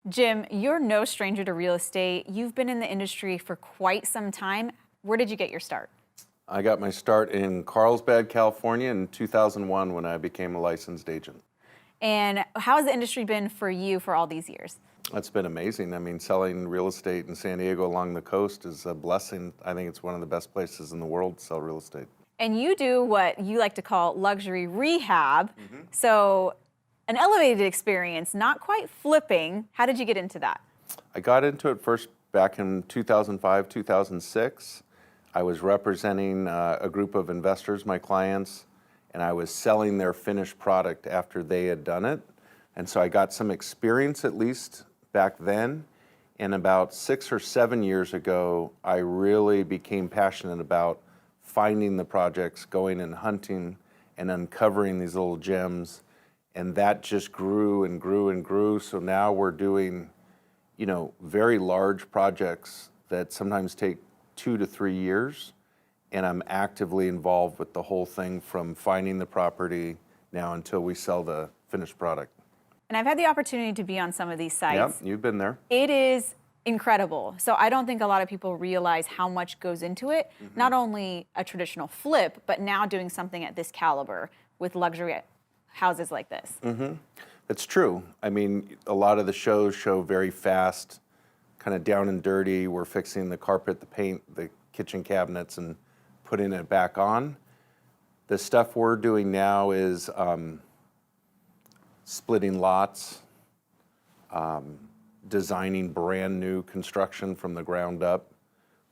Jim, you're no stranger to real estate. You've been in the industry for quite some time. Where did you get your start? I got my start in Carlsbad, California in 2001 when I became a licensed agent. And how has the industry been for you for all these years? That's been amazing. I mean, selling real estate in San Diego along the coast is a blessing. I think it's one of the best places in the world to sell real estate. And you do what you like to call luxury rehab. So an elevated experience, not quite flipping. How did you get into that? I got into it first back in 2005, 2006. I was representing a group of investors, my clients, and I was selling their finished product after they had done it. And so I got some experience at least back then. And about 6 or 7 years ago, I really became passionate about finding the projects, going and hunting and uncovering these little gems. And that just grew and grew and grew. So now we're doing, very large projects that sometimes take 2 to 3 years. And I'm actively involved with the whole thing from finding the property now until we sell the finished product. And I've had the opportunity to be on some of these sites. Yeah, you've been there. It is incredible. So I don't think a lot of people realize how much goes into it. Not only a traditional flip, but now doing something at this caliber with luxury houses like this. It's true. I mean, a lot of the shows show very fast, kind of down and dirty. We're fixing the carpet, the paint, the kitchen cabinets, and putting it back on. The stuff we're doing now is splitting lots, designing brand new construction from the ground up.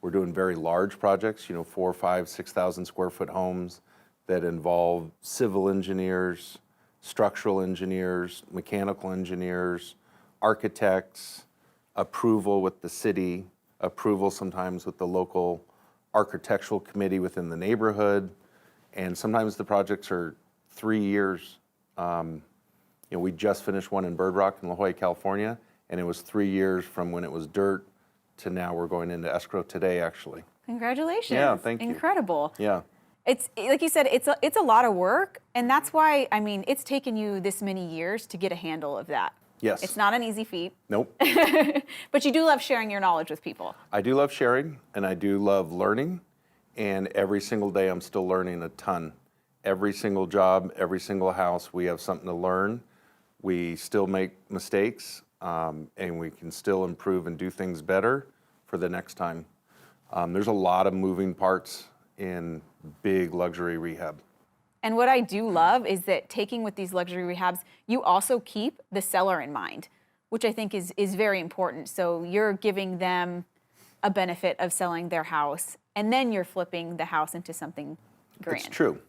We're doing very large projects, 4, 5, 6,000 square foot homes that involve civil engineers, structural engineers, mechanical engineers, architects, approval with the city, approval sometimes with the local architectural committee within the neighborhood, and sometimes the projects are 3 years. We just finished one in Bird Rock in La Jolla, California, and it was 3 years from when it was dirt to now we're going into escrow today, actually. Congratulations. Yeah, thank you. Incredible. Yeah. It's like you said, it's a lot of work, and that's why, it's taken you this many years to get a handle of that. Yes. It's not an easy feat. Nope. But you do love sharing your knowledge with people. I do love sharing, and I do love learning, and every single day I'm still learning a ton. Every single job, every single house, we have something to learn. We still make mistakes, and we can still improve and do things better for the next time. There's a lot of moving parts in big luxury rehab. And what I do love is that taking with these luxury rehabs, you also keep the seller in mind, which I think is very important. So you're giving them a benefit of selling their house, and then you're flipping the house into something grand. It's true.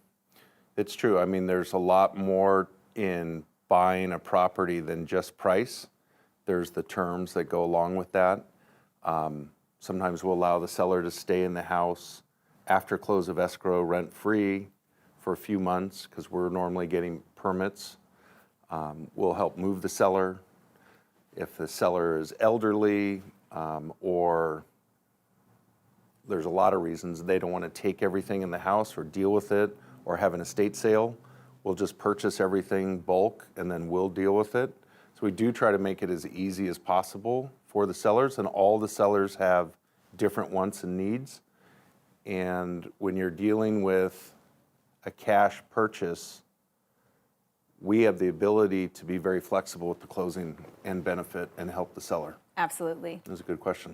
It's true. I mean, there's a lot more in buying a property than just price. There's the terms that go along with that. Sometimes we'll allow the seller to stay in the house after close of escrow, rent-free for a few months because we're normally getting permits. We'll help move the seller. If the seller is elderly or there's a lot of reasons they don't want to take everything in the house or deal with it or have an estate sale, we'll just purchase everything bulk and then we'll deal with it. So we do try to make it as easy as possible for the sellers, and all the sellers have different wants and needs. And when you're dealing with a cash purchase, we have the ability to be very flexible with the closing and benefit and help the seller. Absolutely. That's a good question.